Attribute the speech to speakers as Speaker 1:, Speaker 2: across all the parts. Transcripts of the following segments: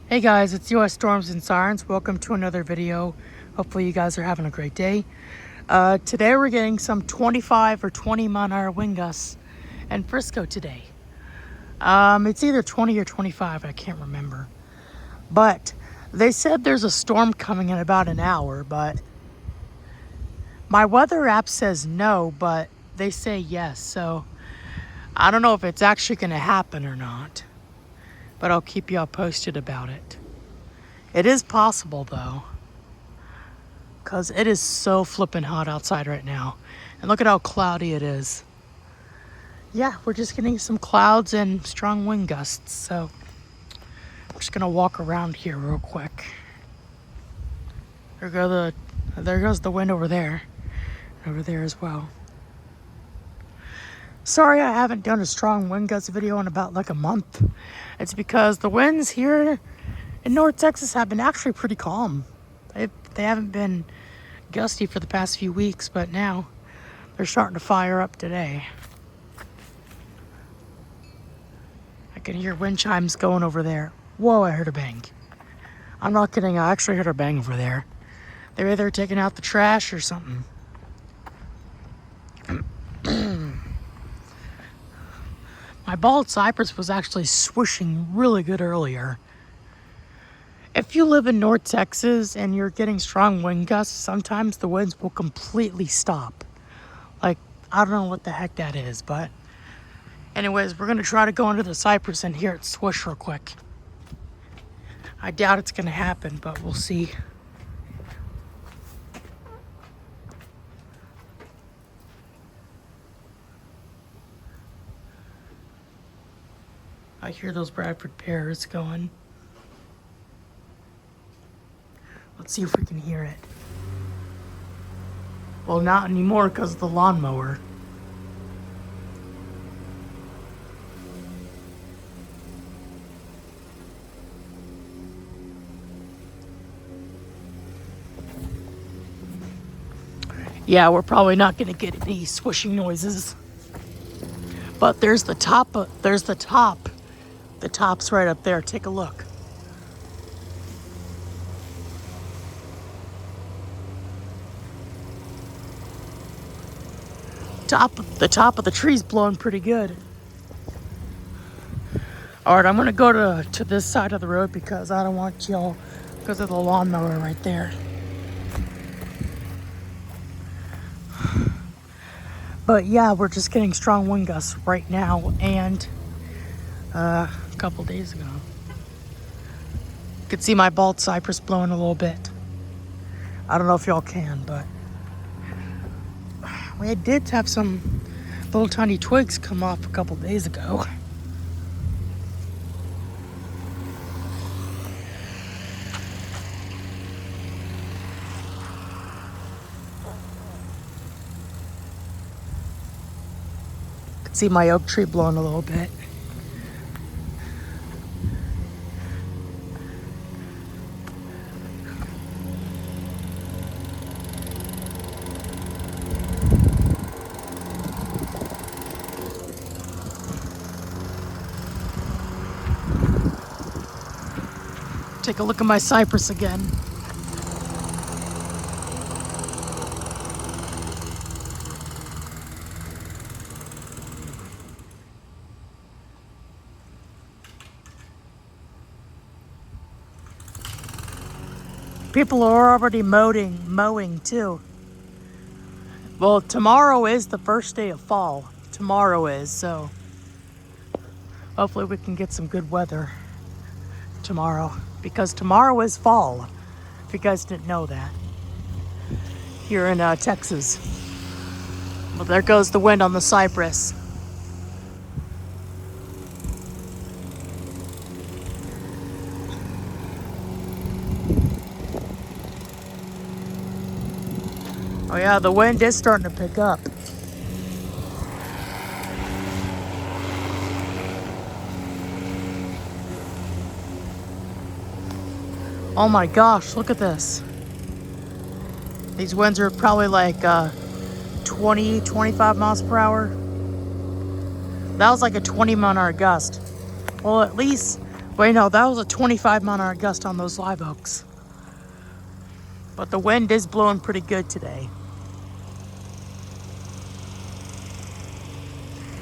Speaker 1: Hey guys, it's US Storms and Sirens. Welcome to another video. Hopefully you guys are having a great day. Today we're getting some 25 or 20 mile-an-hour wind gusts in Frisco today. It's either 20 or 25, I can't remember. But they said there's a storm coming in about an hour, but my weather app says no, but they say yes. So I don't know if it's actually going to happen or not, but I'll keep y'all posted about it. It is possible though, because it is so flippin' hot outside right now. And look at how cloudy it is. Yeah, we're just getting some clouds and strong wind gusts. So I'm just gonna walk around here real quick. There goes the wind over there. Over there as well. Sorry I haven't done a strong wind gust video in about like a month. It's because the winds here in North Texas have been actually pretty calm. They haven't been gusty for the past few weeks, but now they're starting to fire up today. I can hear wind chimes going over there. Whoa, I heard a bang. I'm not kidding, I actually heard a bang over there. They're either taking out the trash or something. My bald cypress was actually swishing really good earlier. If you live in North Texas and you're getting strong wind gusts, sometimes the winds will completely stop. Like, I don't know what the heck that is, but anyways, we're gonna try to go into the cypress and hear it swish real quick. I doubt it's gonna happen, but we'll see. I hear those Bradford pears going. Let's see if we can hear it. Well, not anymore because of the lawnmower. Yeah, we're probably not gonna get any swishing noises. But there's the top. The top's right up there. Take a look. The top of the tree's blowing pretty good. All right, I'm gonna go to this side of the road because I don't want y'all, because of the lawnmower right there. But yeah, we're just getting strong wind gusts right now and a couple days ago. You could see my bald cypress blowing a little bit. I don't know if y'all can, but we did have some little tiny twigs come off a couple days ago. Could see my oak tree blowing a little bit. Take a look at my cypress again. People are already mowing too. Well, tomorrow is the first day of fall. Tomorrow is, so hopefully we can get some good weather tomorrow, because tomorrow is fall, if you guys didn't know that, here in Texas. Well, there goes the wind on the cypress. Oh yeah, the wind is starting to pick up. Oh my gosh, look at this. These winds are probably like 20, 25 miles per hour. That was like a 20 mile an hour gust. Well, at least Wait, no, that was a 25-mile-an-hour gust on those live oaks. But the wind is blowing pretty good today.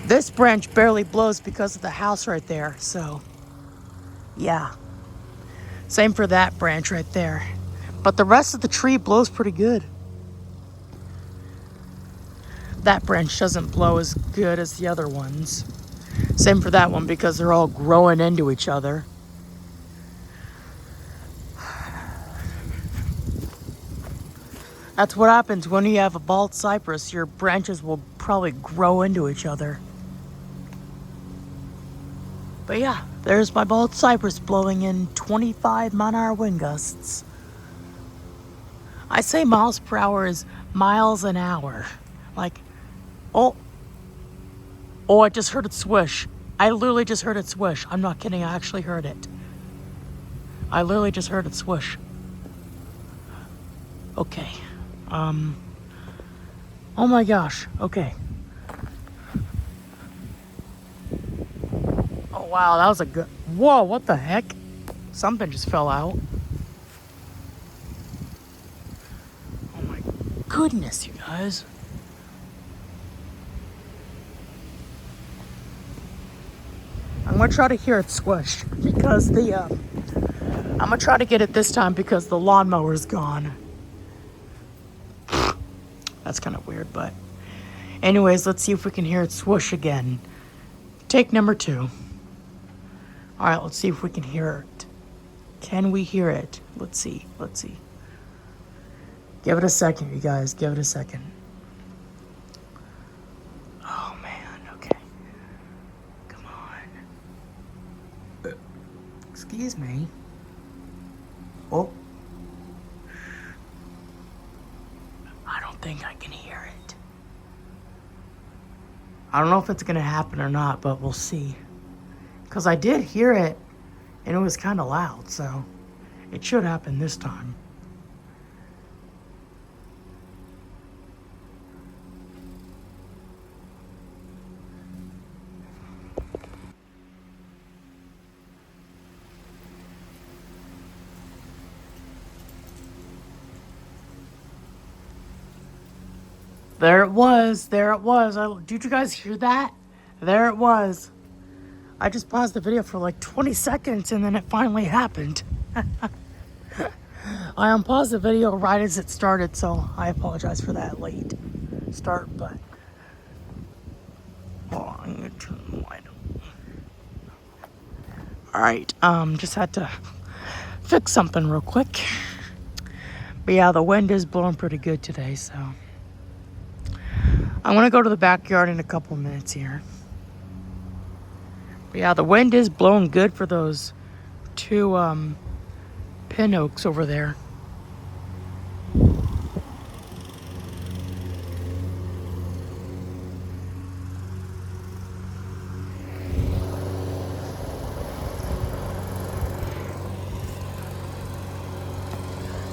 Speaker 1: This branch barely blows because of the house right there, so yeah. Same for that branch right there. But the rest of the tree blows pretty good. That branch doesn't blow as good as the other ones. Same for that one because they're all growing into each other. That's what happens when you have a bald cypress. Your branches will probably grow into each other. But yeah, there's my bald cypress blowing in 25-mile-an-hour wind gusts. I say miles per hour is miles an hour. Like, oh, I just heard it swish. I literally just heard it swish. I'm not kidding, I actually heard it. I literally just heard it swish. Okay. Oh my gosh, okay. Oh wow, that was a good, whoa, what the heck? Something just fell out. Oh my goodness, you guys. I'm gonna try to hear it squish because I'm gonna try to get it this time because the lawnmower's gone. That's kind of weird, but anyways, let's see if we can hear it swoosh again. Take number 2. All right, let's see if we can hear it. Can we hear it? Let's see. Give it a second, you guys. Give it a second. Oh, man. Okay. Come on. Excuse me. Oh. I don't think I can hear it. I don't know if it's going to happen or not, but we'll see. Because I did hear it, and it was kind of loud, so it should happen this time. There it was. Did you guys hear that? There it was. I just paused the video for like 20 seconds and then it finally happened. I unpaused the video right as it started, so I apologize for that late start, but oh, I'm gonna turn the light on. Alright, just had to fix something real quick. But yeah, the wind is blowing pretty good today, so I'm gonna go to the backyard in a couple minutes here. But yeah, the wind is blowing good for those 2 pin oaks over there.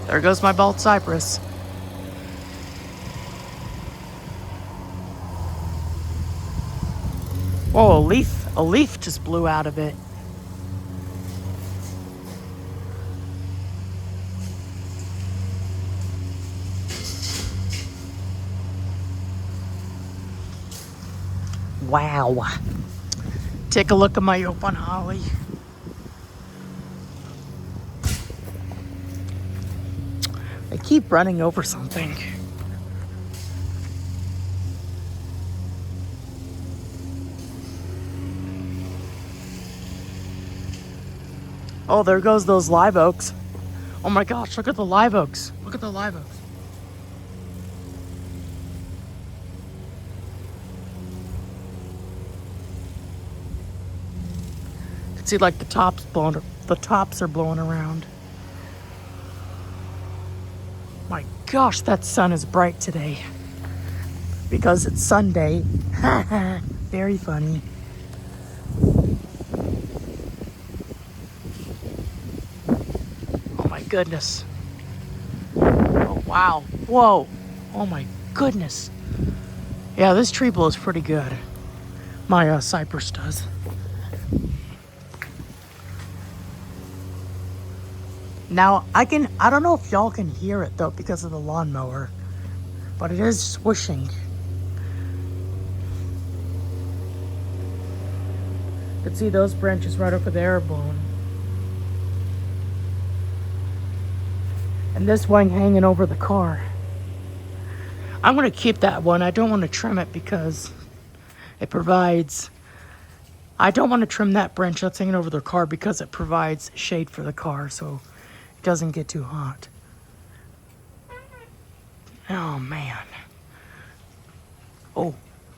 Speaker 1: There goes my bald cypress. Whoa, a leaf just blew out of it. Wow. Take a look at my open holly. I keep running over something. Oh, there goes those live oaks. Oh my gosh, look at the live oaks. Look at the live oaks. You can see like the tops are blowing around. My gosh, that sun is bright today. Because it's Sunday. Very funny. Oh my goodness. Oh wow. Whoa. Oh my goodness. Yeah, this tree blows pretty good. My cypress does. Now, I don't know if y'all can hear it though because of the lawnmower, but it is swishing. You can see those branches right over there are blown. And this one hanging over the car. I'm going to keep that one. I don't want to trim it because it provides... I don't want to trim that branch that's hanging over the car because it provides shade for the car so it doesn't get too hot. Oh, man. Oh,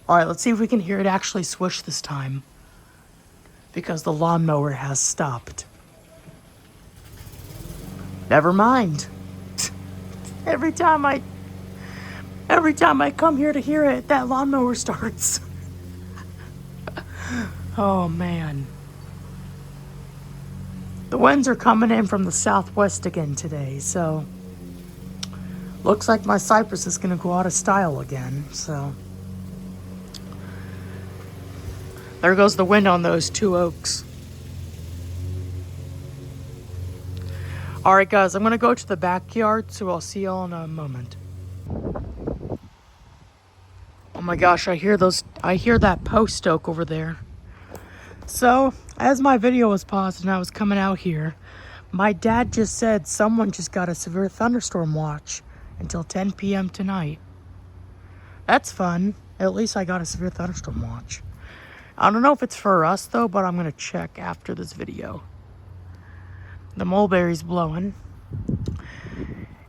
Speaker 1: all right, let's see if we can hear it actually swish this time because the lawnmower has stopped. Never mind. Every time I come here to hear it, that lawnmower starts. Oh, man. The winds are coming in from the southwest again today, so looks like my cypress is going to go out of style again, so. There goes the wind on those two oaks. All right, guys, I'm going to go to the backyard, so I'll see y'all in a moment. Oh my gosh, I hear that post oak over there. So, as my video was paused and I was coming out here, my dad just said someone just got a severe thunderstorm watch until 10 p.m. tonight. That's fun. At least I got a severe thunderstorm watch. I don't know if it's for us though, but I'm going to check after this video. The mulberry's blowing.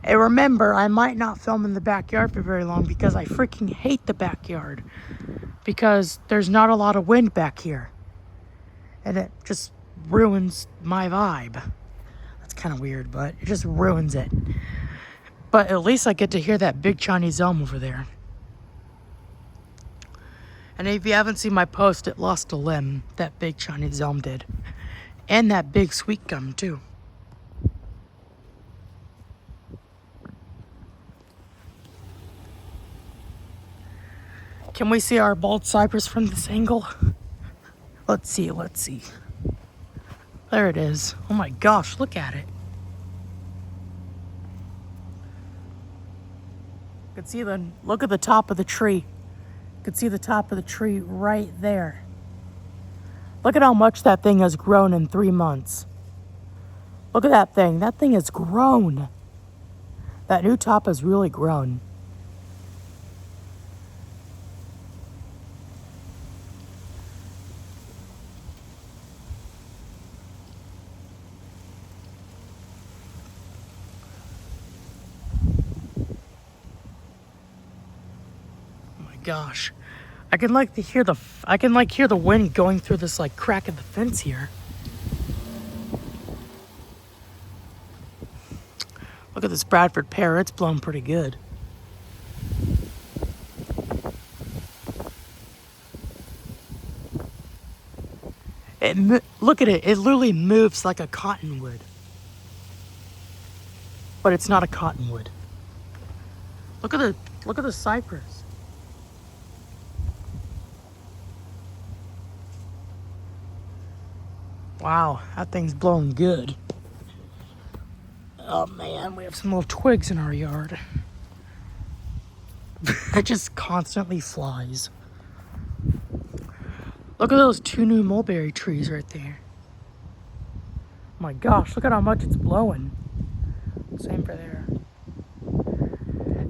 Speaker 1: And remember, I might not film in the backyard for very long because I freaking hate the backyard. Because there's not a lot of wind back here. And it just ruins my vibe. That's kind of weird, but it just ruins it. But at least I get to hear that big Chinese elm over there. And if you haven't seen my post, it lost a limb. That big Chinese elm did. And that big sweet gum, too. Can we see our bald cypress from this angle? Let's see. There it is. Oh my gosh, look at it. You can see look at the top of the tree. You can see the top of the tree right there. Look at how much that thing has grown in 3 months. Look at that thing. That thing has grown. That new top has really grown. Gosh, I can hear the wind going through this like crack in the fence here. Look at this Bradford pear, it's blown pretty good. Look at it, it literally moves like a cottonwood. But it's not a cottonwood. Look at the cypress. Wow, that thing's blowing good. Oh man, we have some little twigs in our yard. It just constantly flies. Look at those 2 new mulberry trees right there. Oh my gosh, look at how much it's blowing. Same for there.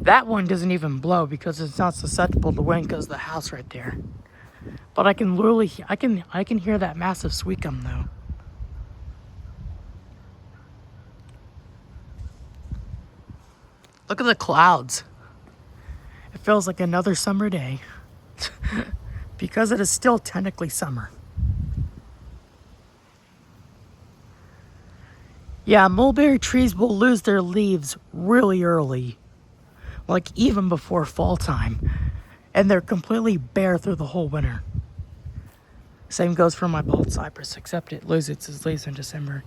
Speaker 1: That one doesn't even blow because it's not susceptible to wind because of the house right there. But I can literally, I can hear that massive sweet gum though. Look at the clouds. It feels like another summer day. Because it is still technically summer. Yeah, mulberry trees will lose their leaves really early. Like even before fall time. And they're completely bare through the whole winter. Same goes for my bald cypress, except it loses its leaves in December.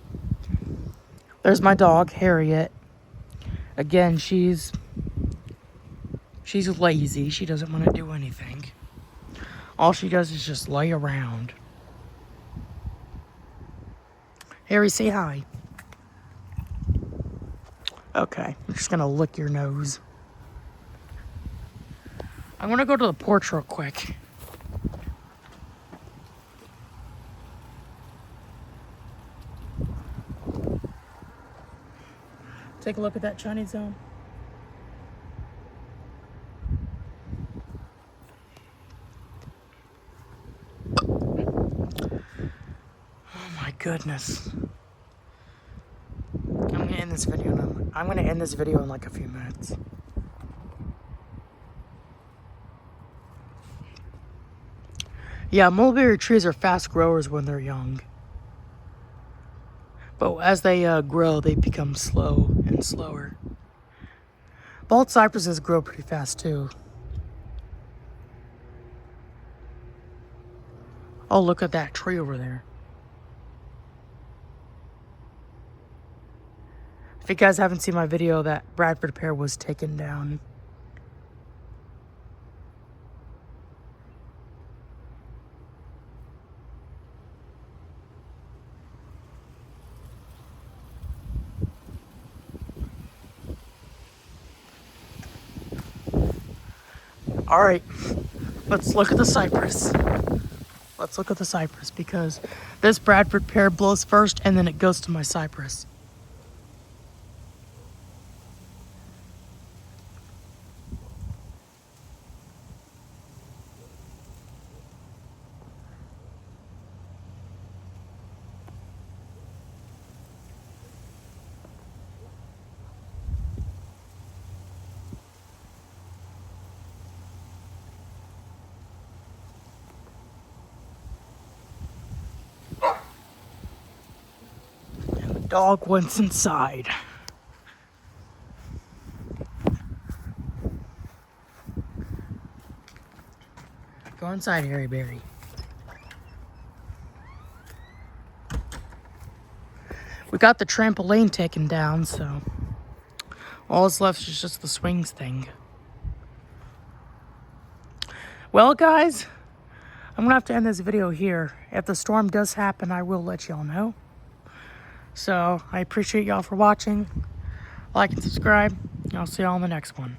Speaker 1: There's my dog, Harriet. Again, she's lazy. She doesn't want to do anything. All she does is just lay around. Harry, say hi. Okay, I'm just gonna lick your nose. I'm gonna go to the porch real quick. Take a look at that Chinese zone. Oh my goodness. I'm gonna end this video in like a few minutes. Yeah, mulberry trees are fast growers when they're young. But as they grow, they become slow and slower. Bald cypresses grow pretty fast too. Oh, look at that tree over there. If you guys haven't seen my video, that Bradford pear was taken down. All right, let's look at the cypress. Let's look at the cypress because this Bradford pear blows first and then it goes to my cypress. And the dog went inside. Go inside, Harry Berry. We got the trampoline taken down, so all that's left is just the swings thing. Well, guys, I'm gonna have to end this video here. If the storm does happen, I will let y'all know. So I appreciate y'all for watching. Like and subscribe. I'll see y'all in the next one.